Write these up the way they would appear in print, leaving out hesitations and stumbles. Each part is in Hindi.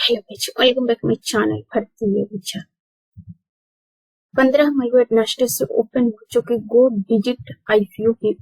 हेलो बच्चों, वेलकम बैक माय चैनल भारतीय विचार। 15 मई वेडनेसडे से ओपन हो चुके गो डिजिट आईपीओ की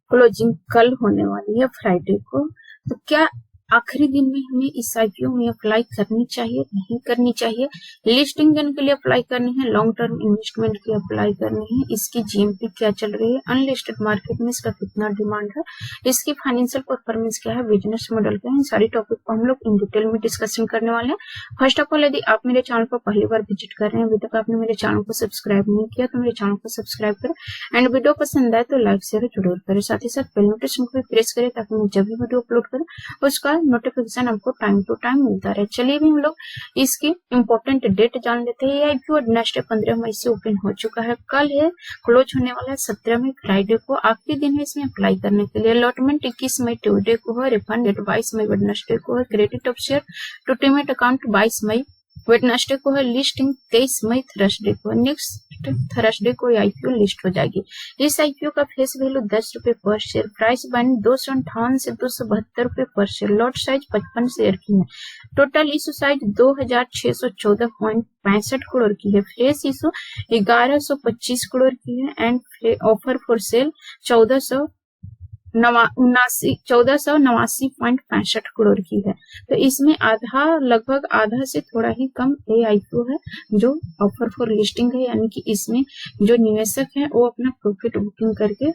क्लोजिंग कल होने वाली है फ्राइडे को। तो क्या आखिरी दिन में हमें इस आईपीओ में अप्लाई करनी चाहिए, नहीं करनी चाहिए? लिस्टिंग के लिए अप्लाई करनी है, लॉन्ग टर्म इन्वेस्टमेंट के लिए अप्लाई करनी है, इसकी जीएमपी क्या चल रही है, अनलिस्टेड मार्केट में इसका कितना डिमांड है, इसकी फाइनेंशियल परफॉर्मेंस क्या है, बिजनेस मॉडल क्या है, सारी टॉपिक को हम लोग इन डिटेल में डिस्कशन करने वाले हैं। फर्स्ट ऑफ ऑल, यदि आप मेरे चैनल पर पहली बार विजिट कर रहे हैं, अभी तक आपने मेरे चैनल को सब्सक्राइब नहीं किया तो मेरे चैनल को सब्सक्राइब करें एंड वीडियो पसंद आए तो लाइक शेयर जरूर करें। साथ ही साथ बेल नोटिफिकेशन को भी प्रेस करें ताकि मैं जब भी वीडियो अपलोड करूं उसका नोटिफिकेशन आपको टाइम टू टाइम मिलता रहे। चलिए भी हम लोग इसकी इम्पोर्टेंट डेट जान लेते हैं। आईपीओ नेक्स्ट 15 मई से ओपन हो चुका है, कल है क्लोज होने वाला है 17 मई फ्राइडे को। आखिरी दिन है इसमें अप्लाई करने के लिए। अलॉटमेंट 21 मई ट्यूसडे को है, रिफंड डेट 22 मई वेडनेसडे को है, credit of share to demat account 22 मई वेडनेसडे को है, लिस्टिंग 23 मई थर्सडे को। नेक्स्ट थर्सडे को आईपीओ लिस्ट हो जाएगी। इस आईपीओ का फेस वैल्यू 10 रुपए पर शेयर, प्राइस बैंड 258 से 272 रुपए पर शेयर, लॉट साइज 55 शेयर की है, टोटल इशू साइज 2614.65 करोड़ की है, फ्रेश इशू 1125 करोड़ की है and offer for sale 1489.65 crore की है। तो इसमें आधा, लगभग आधा से थोड़ा ही कम ए आईपीओ है जो ऑफर फॉर लिस्टिंग है, यानी कि इसमें जो निवेशक है वो अपना प्रॉफिट बुकिंग करके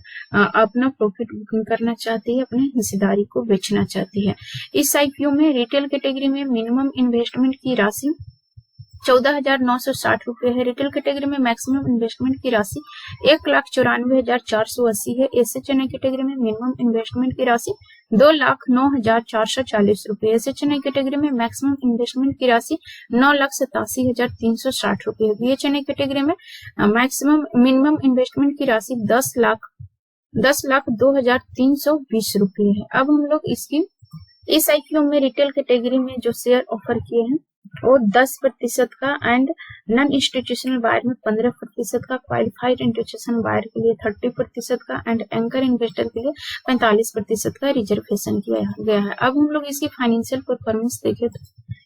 अपना प्रॉफिट बुकिंग करना चाहती है, अपनी हिस्सेदारी को बेचना चाहती है। इस आईपीओ में रिटेल कैटेगरी में मिनिमम इन्वेस्टमेंट की राशि 14,960 रुपए है। रिटेल कैटेगरी में मैक्सिमम इन्वेस्टमेंट की राशि 1,94,480 है। एसएचएनआई कैटेगरी में मिनिमम इन्वेस्टमेंट की राशि 2,09,440 रुपए। एसएचएनआई कैटेगरी में मैक्सिमम इन्वेस्टमेंट की राशि 9,87,360 रुपए है। बीएचएनआई कैटेगरी में मैक्सिमम मिनिमम इन्वेस्टमेंट की राशि 10,02,320 रुपए है। अब हम लोग इस आईपीओ में रिटेल कैटेगरी में जो शेयर ऑफर किए हैं वो 10% का एंड नॉन इंस्टीट्यूशनल बायर में 15% का, क्वालिफाइड इंस्टीट्यूशनल बायर के लिए 30% का एंड एंकर इन्वेस्टर के लिए 45% का रिजर्वेशन किया गया है। अब हम लोग इसकी फाइनेंशियल परफॉर्मेंस देखें तो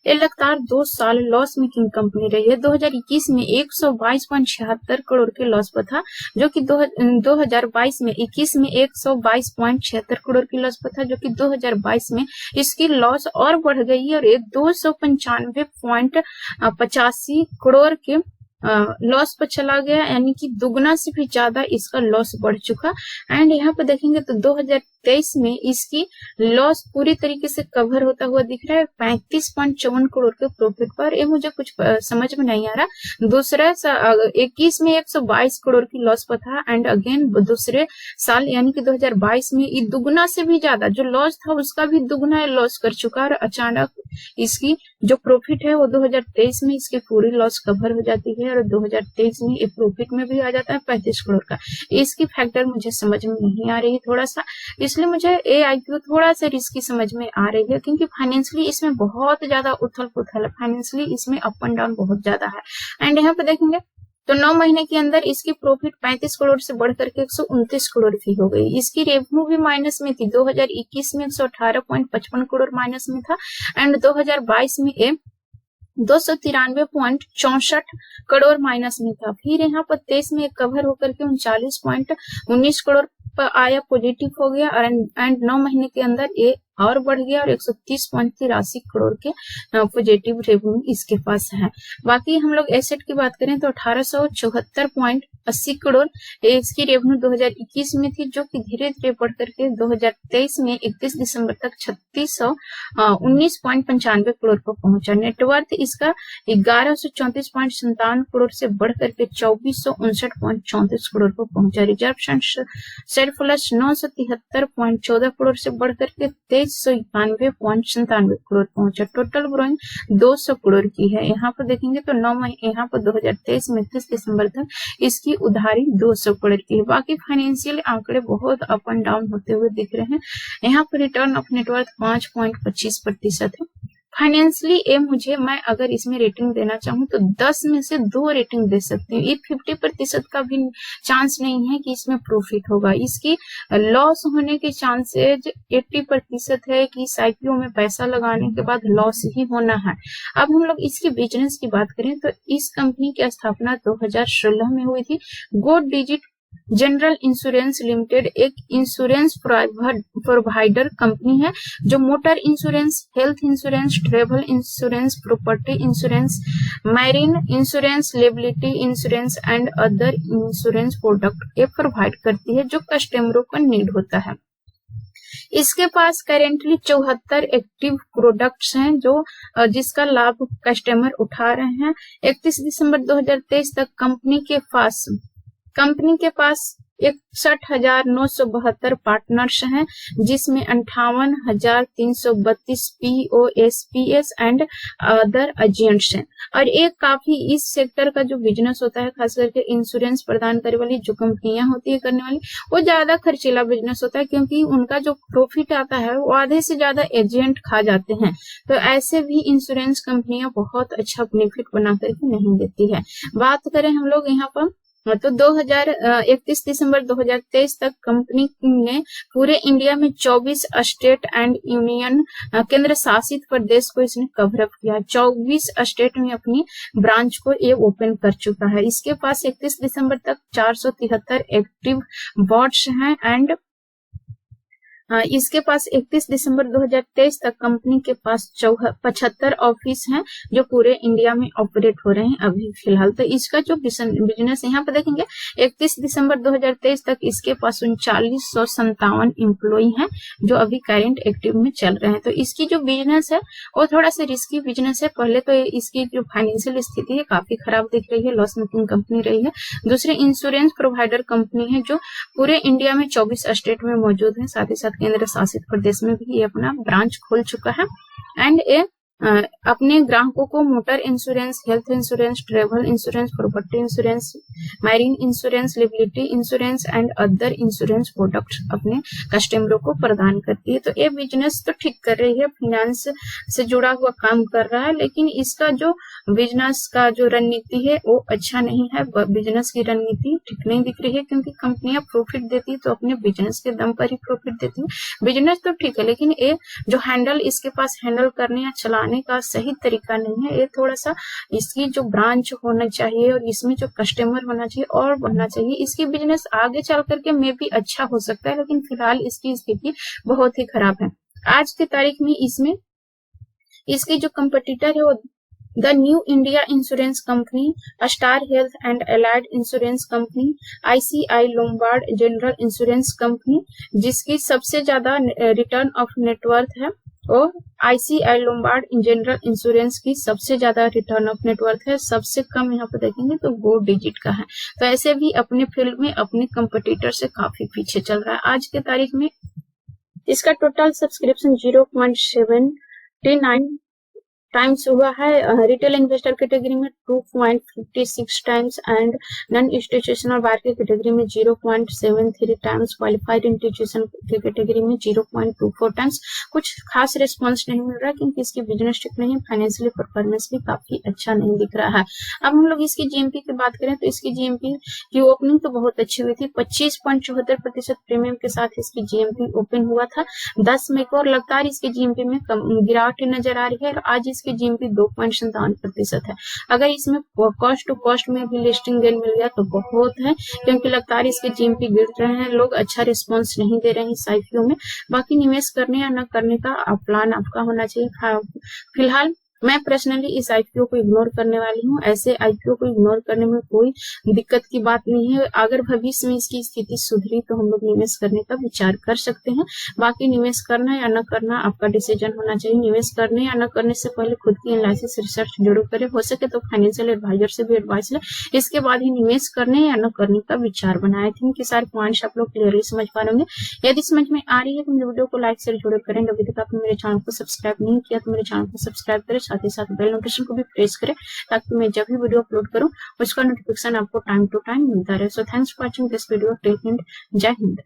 ये लगातार 2 साल लॉस मेकिंग कंपनी रही है। 2021 में 122.76 करोड़ के लॉस पर था, जो कि 2022 में 21 में 122.76 करोड़ की लॉस पर था, जो कि 2022 में इसकी लॉस और बढ़ गई है और ये 295.85 करोड़ के लॉस पर चला गया, यानी कि दुगना से भी ज्यादा इसका लॉस बढ़ चुका। एंड यहाँ पे देखेंगे तो 2023 में इसकी लॉस पूरी तरीके से कवर होता हुआ दिख रहा है 35.54 करोड़ के प्रॉफिट पर। ये मुझे कुछ समझ में नहीं आ रहा। दूसरा 21 में 122 करोड़ की लॉस पर था एंड अगेन दूसरे साल यानी कि 2022 में ये दुगना से भी ज्यादा जो लॉस था उसका भी दुगना लॉस कर चुका है और अचानक इसकी जो प्रॉफिट है वो 2023 में इसकी पूरी लॉस कवर हो जाती है और 2023 में ये प्रॉफिट में भी आ जाता है 35 करोड़ का। इसकी फैक्टर मुझे समझ में नहीं आ रही है थोड़ा सा, इसलिए मुझे ये आईपीओ थोड़ा सा रिस्की समझ में आ रही है, क्योंकि फाइनेंशियली इसमें बहुत ज्यादा उथल पुथल है, फाइनेंशियली इसमें अप एंड डाउन बहुत ज्यादा है। एंड यहाँ पे देखेंगे तो 9 महीने के अंदर इसकी प्रॉफिट 35 करोड़ से बढ़कर के 129 करोड़ की हो गई। इसकी रेवेन्यू भी माइनस में थी, 2021 में 118.55 करोड़ माइनस में था एंड 2022 में 293.64 करोड़ माइनस में था। फिर यहाँ पर 23 में कवर होकर के 39.19 करोड़ पर आया, पॉजिटिव हो गया और एंड 9 महीने के अंदर ये और बढ़ गया और 130.83 करोड़ के पॉजिटिव रेवेन्यू इसके पास है। बाकी हम लोग एसेट की बात करें तो 1874.80 करोड़ इसकी रेवेन्यू 2021 में थी, जो कि धीरे धीरे बढ़ करके 2023 में 31 दिसंबर तक 3619.95 करोड़ पर पहुंचा। नेटवर्थ इसका 1134.57 करोड़ से बढ़ करके 2459.34 करोड़ पर पहुंचा। रिजर्व सरप्लस 973.14 करोड़ से बढ़ करके 2391.97 करोड़ पहुंचा। टोटल बोरोइंग 200 करोड़ की है। यहाँ पर देखेंगे तो 9 महीने यहाँ पर 2023 में 30 दिसंबर तक इसकी उधारी 200 करोड़ की है। बाकी फाइनेंशियल आंकड़े बहुत अप एंड डाउन होते हुए दिख रहे हैं। यहाँ पर रिटर्न ऑफ नेटवर्थ 5.25% है। फाइनेंशियली मैं अगर इसमें रेटिंग देना चाहूँ तो 10 में से 2 रेटिंग दे सकती हूँ। ये 50% का भी चांस नहीं है कि इसमें प्रॉफिट होगा। इसकी लॉस होने के चांसेज 80% है कि इस IPO में पैसा लगाने के बाद लॉस ही होना है। अब हम लोग इसकी बिजनेस की बात करें तो इस कंपनी की स्थापना 2016 में हुई थी। गो डिजिट जनरल इंश्योरेंस लिमिटेड एक इंश्योरेंस प्रोवाइडर कंपनी है जो motor insurance, health insurance, travel insurance, property insurance, marine insurance, liability insurance and other insurance product ये प्रोवाइड करती है जो कस्टमरों को नीड होता है। इसके पास करेंटली 74 एक्टिव प्रोडक्ट्स हैं जो जिसका लाभ कस्टमर उठा रहे हैं। 31 दिसंबर 2023 तक कंपनी के पास 61,972 पार्टनर्स हैं जिसमें 58,332 POSPS एंड अदर एजेंट्स हैं। और एक काफी इस सेक्टर का जो बिजनेस होता है, खास करके इंश्योरेंस प्रदान करने वाली जो कंपनियां होती है करने वाली, वो ज्यादा खर्चीला बिजनेस होता है क्योंकि उनका जो प्रॉफिट आता है वो आधे से ज्यादा एजेंट खा जाते हैं। तो ऐसे भी इंश्योरेंस कंपनियां बहुत अच्छा बेनिफिट बना करके नहीं देती है। बात करें हम लोग यहाँ पर तो 31 दिसंबर 2023 तक कंपनी ने पूरे इंडिया में 24 स्टेट एंड यूनियन केंद्र शासित प्रदेश को इसने कवर अप किया। 24 स्टेट में अपनी ब्रांच को ये ओपन कर चुका है। इसके पास 31 दिसंबर तक 473 एक्टिव बॉट्स हैं एंड इसके पास 31 दिसंबर 2023 तक कंपनी के पास 75 ऑफिस हैं जो पूरे इंडिया में ऑपरेट हो रहे हैं अभी फिलहाल। तो इसका जो बिजनेस यहाँ पे देखेंगे 31 दिसंबर 2023 तक इसके पास 3957 एम्प्लॉई हैं जो अभी करंट एक्टिव में चल रहे हैं। तो इसकी जो बिजनेस है वो थोड़ा सा रिस्की बिजनेस है। पहले तो इसकी जो फाइनेंशियल स्थिति है काफी खराब दिख रही है, लॉस मेकिंग कंपनी रही है। दूसरे इंश्योरेंस प्रोवाइडर कंपनी है जो पूरे इंडिया में 24 स्टेट में मौजूद है, साथ ही साथ केंद्र शासित प्रदेश में भी ये अपना ब्रांच खोल चुका है एंड ये अपने ग्राहकों को motor insurance, health insurance, travel insurance, property insurance, marine insurance, liability insurance and other insurance products अपने कस्टमरों को प्रदान करती है। तो ये बिजनेस तो ठीक कर रही है, फाइनेंस से जुड़ा हुआ काम कर रहा है, लेकिन इसका जो बिजनेस का जो रणनीति है वो अच्छा नहीं है। बिजनेस की रणनीति ठीक नहीं दिख रही है क्योंकि कंपनियां प्रॉफिट देती है तो अपने बिजनेस के दम पर ही प्रॉफिट देती है। बिजनेस तो ठीक है लेकिन ये जो इसके पास हैंडल करने या चलाने का सही तरीका नहीं है। ये थोड़ा सा इसकी जो ब्रांच होना चाहिए और इसमें जो कस्टमर होना चाहिए और बढ़ना चाहिए। इसकी बिजनेस आगे चल करके मे भी अच्छा हो सकता है लेकिन फिलहाल इसकी स्थिति बहुत ही खराब है। आज की तारीख में इसमें इसकी जो कंपटीटर है वो the new India insurance company, star health and allied insurance company, ICI Lombard general insurance company जिसकी सबसे ज्यादा रिटर्न ऑफ नेटवर्थ है और ICI लोम्बार्ड जनरल इंश्योरेंस की सबसे ज्यादा रिटर्न ऑफ नेटवर्थ है। सबसे कम यहाँ पे देखेंगे तो गो डिजिट का है। तो ऐसे भी अपने फील्ड में अपने कंपटीटर से काफी पीछे चल रहा है। आज के तारीख में इसका टोटल सब्सक्रिप्शन 0.79 टाइम्स हुआ है। रिटेल इन्वेस्टर कैटेगरी में 2.56 times and non institutional buyer के कैटेगरी में 0.73 टाइम्स, क्वालिफाइड इंस्टीट्यूशन के कैटेगरी में 0.24 टाइम्स। कुछ खास रिस्पांस नहीं मिल रहा है क्योंकि इसकी बिजनेस ठीक नहीं है, फाइनेंशियली परफॉर्मेंस भी काफी अच्छा नहीं दिख रहा है। अब हम लोग इसकी GMP की बात करें तो इसकी GMP की ओपनिंग तो बहुत अच्छी हुई थी। 25.74% प्रीमियम के साथ इसकी GMP ओपन हुआ था 10 मई को और लगातार इसकी GMP में गिरावट नजर आ रही है और आज इसकी GMP 2.57% है। अगर इसमें कॉस्ट टू कॉस्ट में भी लिस्टिंग गेन मिल गया तो बहुत है क्योंकि लगातार इसके GMP गिर रहे हैं, लोग अच्छा रिस्पांस नहीं दे रहे हैं इस IPO में। बाकी निवेश करने या न करने का प्लान आपका होना चाहिए। फिलहाल मैं पर्सनली इस IPO को इग्नोर करने वाली हूँ। ऐसे IPO को इग्नोर करने में कोई दिक्कत की बात नहीं है। अगर भविष्य में इसकी स्थिति सुधरी तो हम लोग निवेश करने का विचार कर सकते हैं। बाकी निवेश करना या न करना आपका डिसीजन होना चाहिए। निवेश करने या न करने से पहले खुद की एनालिसिस रिसर्च जरूर करें, हो सके तो फाइनेंशियल एडवाइजर से भी एडवाइस लें, इसके बाद ही निवेश करने या न करने का विचार बनाए। थिंक कि सारे पॉइंट्स आप लोग क्लियरली समझ पा रहे होंगे। यदि समझ में आ रही है तो मेरे वीडियो को लाइक शेयर जरूर करें। अभी तक आपने मेरे चैनल को सब्सक्राइब नहीं किया तो मेरे चैनल को सब्सक्राइब करें, साथ ही साथ बेल नोटिफिकेशन को भी प्रेस करें ताकि मैं जब भी वीडियो अपलोड करूं उसका नोटिफिकेशन आपको टाइम टू टाइम मिलता रहे। So thanks for watching this video till and. जय हिंद।